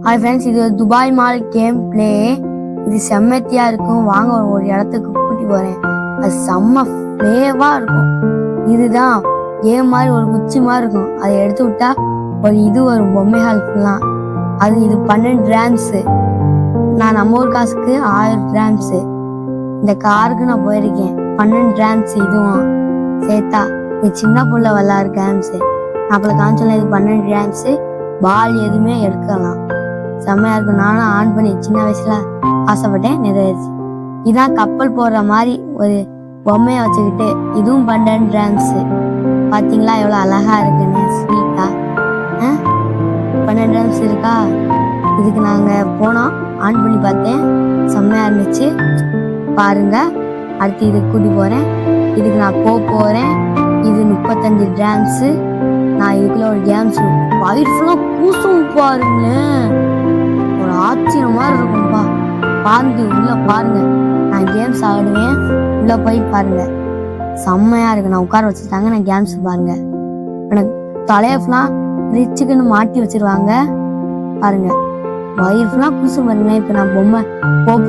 Hi friends, இது Dubai mall game play. இது செம்மத்தியா இருக்கும். வாங்க ஒரு இடத்துக்கு கூட்டி போறேன். அது செம்ம ஃப்ளேவா இருக்கும். இதுதான் கேம் மாதிரி ஒரு குச்சி மாதிரி இருக்கும். அதை எடுத்து விட்டா ஒரு இது வரும், பொம்மைகள் ஃபுல்லாம். இது 12 கிராம்ஸு. நான் நம்ம ஊர் காசுக்கு 1000 கிராம்ஸு. இந்த காருக்கு நான் போயிருக்கேன். 12 கிராம்ஸ் இதுவும் சேர்த்தா. இது சின்ன புள்ள விளாட்ற கிராம்ஸு. நான் அப்போ காமிச்சல இது 12 கிராம்ஸு. பால் எதுவுமே எடுக்கலாம். செம்மையா இருக்கும். நானும் ஆன் பண்ணி சின்ன வயசுல ஆசைப்பட்டேன், நிறைவேறிச்சு. இதான் கப்பல் போடுற மாதிரி ஒரு பொம்மையை வச்சுக்கிட்டு இதுவும் 12 கிராம்ஸு. பார்த்தீங்களா எவ்வளோ அழகா இருக்குன்னு, ஸ்வீட்டா. 12 கிராம்ஸ் இருக்கா. இதுக்கு நாங்கள் போனோம், ஆன் பண்ணி பார்த்தேன், செம்மையா இருந்துச்சு. பாருங்க, அடுத்து இதுக்கு கூட்டி போகிறேன். இதுக்கு நான் போகிறேன். இது 35 கிராம்ஸு. நான் இதுக்குள்ள ஒரு கேம்ஸ் வயிறு ஃபுல்லாக கூசும் பாருங்களேன். ஒரு ஆச்சரியமா இருக்கும்பா. பாருங்க, உள்ள பாருங்க. நான் கேம்ஸ் ஆடுவேன், உள்ள போய் பாருங்க. செம்மையா இருக்கு. நான் உட்கார வச்சுட்டாங்க, நான் கேம்ஸ் பாருங்க. எனக்கு தலையெல்லாம் ரிச்சுக்குன்னு மாட்டி வச்சிருவாங்க பாருங்க. வயிறு ஃபுல்லா கூசு பாருங்களேன். இப்ப நான் பொம்மை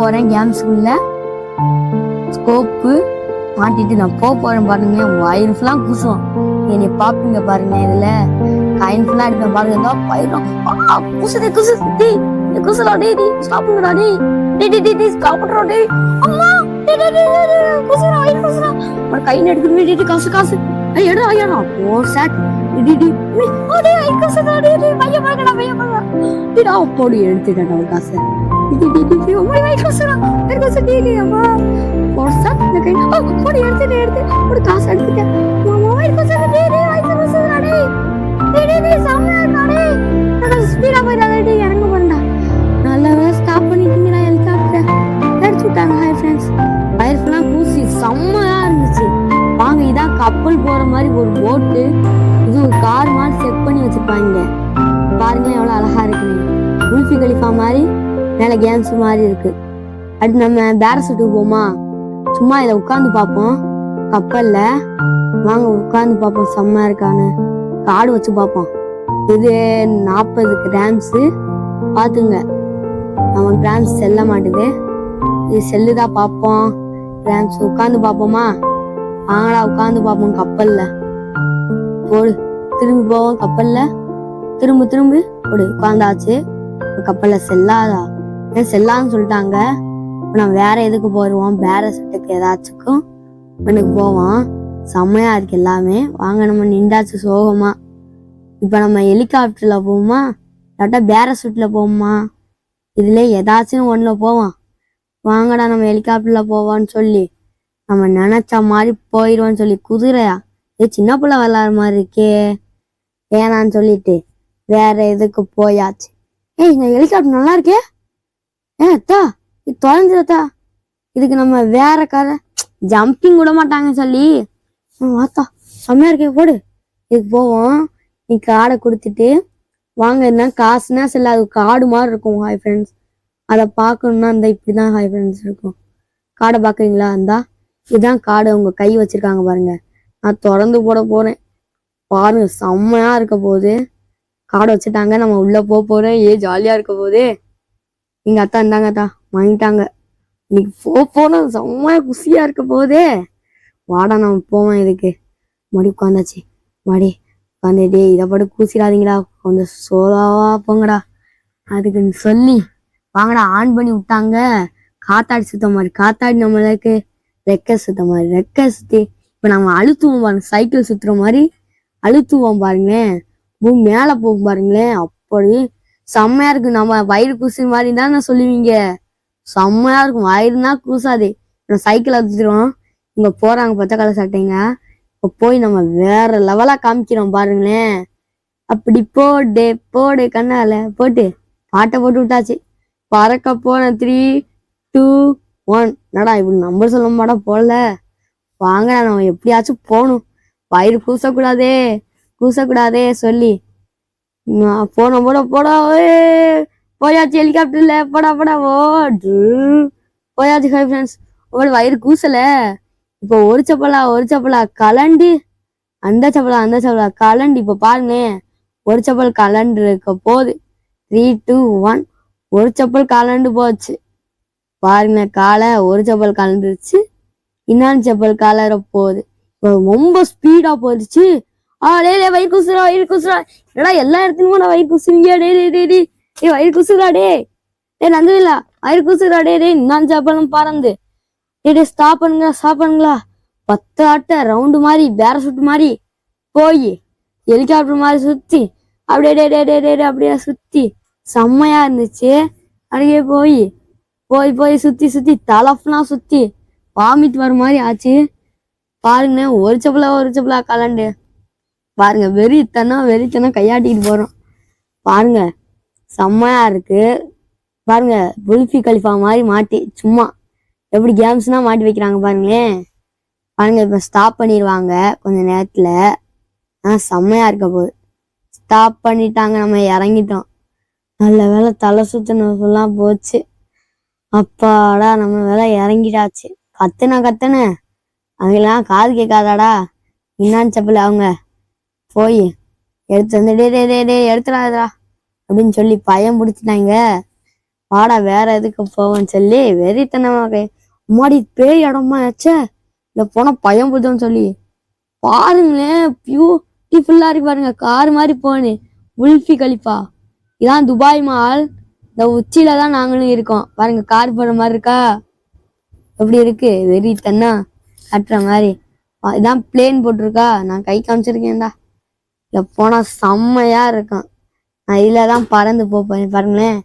போறேன் கேம்ஸுக்குள்ள. ஸ்கோப்பு மாட்டிட்டு நான் போறேன் பாருங்க. வயிறு ஃபுல்லா கூசும். என்னை பாப்பீங்க பாருங்க. இதுல காயின் ஃபுல்லா எடுப்பேன் பாருங்க. பயிரும் குசுது குசுலா டே ஸ்டாப் பண்ணுடா டே ஸ்டாப் பண்றா டே. அம்மா குசுரா வயிறு குசுரா. ஒரு கையில எடுத்து காசு எடு ஐயா போர் சாட் அப்போடு எடுத்துட்டேன் ஒரு காசை. ஒரு காசு எடுத்துட்டேன். இறங்க போறா. நல்லா ஸ்டாப் பண்ணிட்டீங்கடா. ஹெலிகாப்டர் அடிச்சு விட்டாங்க. ஹாய் ஃப்ரெண்ட்ஸ், வயர்ஃபுல்லா பூசி செம்மையா இருந்துச்சு. வாங்க, இதான் கப்பல் போற மாதிரி ஒரு போட்டு. இது ஒரு கார் மாதிரி செட் பண்ணி வச்சிருப்பாங்க. பாருங்களேன் எவ்வளவு அழகா இருக்குன்னு. உல்ஃபி கலிஃபா மாதிரி மேல கேம்ஸ் மாதிரி இருக்கு. அடுத்து நம்ம பேரசூட்டுக்கு போமா. சும்மா இதை உட்காந்து பார்ப்போம் கப்பல்ல. வாங்க உட்காந்து பார்ப்போம் செம்மையா இருக்கான்னு. கார்டு வச்சு பார்ப்போம். இது 40 கிராம்ஸு. பாத்துங்க, நம்ம கிராம்ஸ் செல்ல மாட்டுது. இது செல்லுதான் பார்ப்போம். கிராம்ஸ் உட்காந்து பார்ப்போமா. வாங்கடா உட்காந்து பார்ப்போம் கப்பல்ல. போடு, திரும்பி போவோம் கப்பல்ல. திரும்ப போடு, உட்காந்தாச்சு. கப்பல்ல செல்லாதா? செல்லான்னு சொல்லிட்டாங்க. நான் வேற எதுக்கு போடுவோம், பேரசூட்டுக்கு ஏதாச்சுக்கும் எனக்கு போவோம். செம்மையா இருக்கு எல்லாமே. வாங்க, நம்ம நின்றாச்சு சோகமா. இப்ப நம்ம ஹெலிகாப்டர்ல போவோமா, இல்லாட்டா பேரசூட்ல போவோமா? இதுல ஏதாச்சும் ஒண்ணுல போவோம். வாங்கடா நம்ம ஹெலிகாப்டர்ல போவோம்னு சொல்லி நம்ம நினைச்ச மாதிரி போயிடுவோம்னு சொல்லி. குதிரையா? இது சின்ன பிள்ளை விளாடுற மாதிரி இருக்கே, வேணான்னு சொல்லிட்டு வேற எதுக்கு போயாச்சு. இந்த ஹெலிகாப்டர் நல்லா இருக்கே. அத்தா இது தொலைஞ்சிருத்தா. இதுக்கு நம்ம வேற கதை, ஜம்பிங் விட மாட்டாங்க சொல்லி. வாத்தா செம்மையா இருக்கே, போடு. இதுக்கு போவோம். நீ காடை கொடுத்துட்டு வாங்க. என்ன காசுனா சில அது காடு மாதிரி இருக்கும். ஹாய் ஃப்ரெண்ட்ஸ், அதை பார்க்கணும்னா இந்த இப்படிதான் ஹாய் ஃப்ரெண்ட்ஸ் இருக்கும். காடை பார்க்குறீங்களா? அந்த இதுதான் காடை. உங்க கை வச்சிருக்காங்க பாருங்க. நான் திறந்து போட போறேன் பாருங்க. செம்மையா இருக்க போகுது. காடை வச்சுட்டாங்க, நம்ம உள்ள போறேன். ஜாலியா இருக்க போகுது. எங்க அத்தா இருந்தாங்கத்தா வாங்கிட்டாங்க. இன்னைக்கு போனோம், செம்மையா குசியா இருக்க போகுதே. வாடா நம்ம போவோம். இதுக்கு மடி உட்காந்தாச்சு. மடி உட்காந்துட்டே இதை பாட்டு கூசிடாதீங்கடா, கொஞ்சம் சோலாவா போங்கடா அதுக்குன்னு சொல்லி வாங்கடா. ஆன் பண்ணி விட்டாங்க. காத்தாடி சுத்த மாதிரி, காத்தாடி நம்மளுக்கு ரெக்கை சுத்த மாதிரி, ரெக்கை சுத்தி இப்ப நம்ம அழுத்துவோம் பாருங்க. சைக்கிள் சுத்துற மாதிரி அழுத்துவோம் பாருங்களேன். பூமி மேல போகும் பாருங்களேன். அப்படி செம்மையா இருக்கு. நம்ம வயிறு கூசு மாதிரி தான் நான் சொல்லுவீங்க. செம்மையா இருக்கும். வயிறுனா கூசாதே. நம்ம சைக்கிள் அழுத்துறோம். இங்க போறாங்க பச்சை கலர் சட்டைங்க. இப்ப போய் நம்ம வேற லெவலா காமிக்கிறோம் பாருங்களேன். அப்படி போடு கண்ணால போட்டு பாட்டை போட்டு விட்டாச்சு. பறக்க போன 3, 2, 1. என்னடா இப்படி நம்பர் சொல்ல மாட்டா போல. வாங்க, நம்ம எப்படியாச்சும் போகணும். வயிறு கூசக்கூடாதே சொல்லி போனோம். போடா போயாச்சு. ஹெலிகாப்டர்ல போடா போயாச்சு. ஹாய் ஃப்ரெண்ட்ஸ், உங்களோட வயிறு கூசல. இப்போ ஒரு சப்பலா கலண்டு, அந்த சப்பலா கலண்டு. இப்ப பாருங்க, ஒரு சப்பல் கலண்டு இருக்க போகுது. 3 2 1 ஒரு செப்பல் காலண்டு போச்சு. பாருங்க, காலை ஒரு செப்பல் கலந்துருச்சு, இன்னொரு செப்பல் காலர போகுது. ரொம்ப ஸ்பீடா போயிடுச்சு. டே வயிறு குசுரா வயிறு குசுரா. என்னடா எல்லா இடத்துலயும் நான் வயிறு குசுவீங்க. டே டே டே டே டே வயிறு குசுரா டே நந்தவில்லா வயிறு குசுரா டே இன்னொரு செப்பலும் பறந்து. டே ஸ்டாப் பண்ணுங்களா 10 ஆட்ட ரவுண்டு மாதிரி பேரசூட் மாதிரி போய் ஹெலிகாப்டர் மாதிரி சுத்தி அப்படியே டே டே டே டே அப்படியே சுத்தி செம்மையா இருந்துச்சு. அப்படியே போய் போய் போய் சுத்தி சுத்தி தலஃப்லாம் சுத்தி வாமிட் வர மாதிரி ஆச்சு. பாருங்க, ஒரு செப்பலா கலண்டு. பாருங்க, வெறித்தனம் கையாட்டிட்டு போறோம். பாருங்க, செம்மையா இருக்கு. பாருங்க, புல்ஃபி கலிஃபா மாதிரி மாட்டி சும்மா எப்படி கேம்ஸ்னா மாட்டி வைக்கிறாங்க பாருங்களேன். பாருங்க, இப்ப ஸ்டாப் பண்ணிடுவாங்க கொஞ்ச நேரத்துல. செம்மையா இருக்க போகுது. ஸ்டாப் பண்ணிட்டாங்க, நம்ம இறங்கிட்டோம். நல்ல வேலை தலை சுத்தணும் போச்சு. அப்பாடா, நம்ம வேலை இறங்கிட்டாச்சு. கத்துன அவங்கெல்லாம் காது கேட்காதாடா. இன்னான் செப்பல் அவங்க போய் எடுத்து வந்து டே எடுத்துடாதா அப்படின்னு சொல்லி பயம் பிடிச்சிட்டாங்க. வாடா வேற எதுக்கு போவோம்னு சொல்லி வெறித்தனமாக மாடி பேய் இடமா ஆச்சே இல்ல போனா பயம் பிடிச்சோன்னு சொல்லி பாருங்களேன், பியூட்டிஃபுல்லா இருக்கு. பாருங்க, கார் மாதிரி போனு உல்ஃபி கலிஃபா. இதான் துபாய் மால். இந்த உச்சியில தான் நாங்களும் இருக்கோம். பாருங்க, கார் போன மாதிரி இருக்கா, எப்படி இருக்கு வெறித்தனா கட்டுற மாதிரி. இதான் பிளேன் போட்டிருக்கா, நான் கை காமிச்சிருக்கேன்டா. இல்ல போனா செம்மையா இருக்கும். நான் இதுலதான் பறந்து போப்பேன். பாருங்களேன்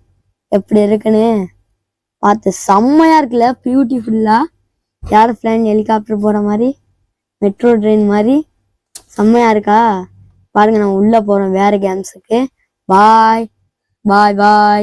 எப்படி இருக்குன்னு பார்த்து. செம்மையா இருக்குல்ல, பியூட்டிஃபுல்லா. ஏரோப்ளேன் ஹெலிகாப்டர் போற மாதிரி, மெட்ரோ ட்ரெயின் மாதிரி செம்மையா இருக்கா. பாருங்க, நம்ம உள்ள போறோம் வேற கேம்ஸுக்கு. பாய் பாய் பாய்.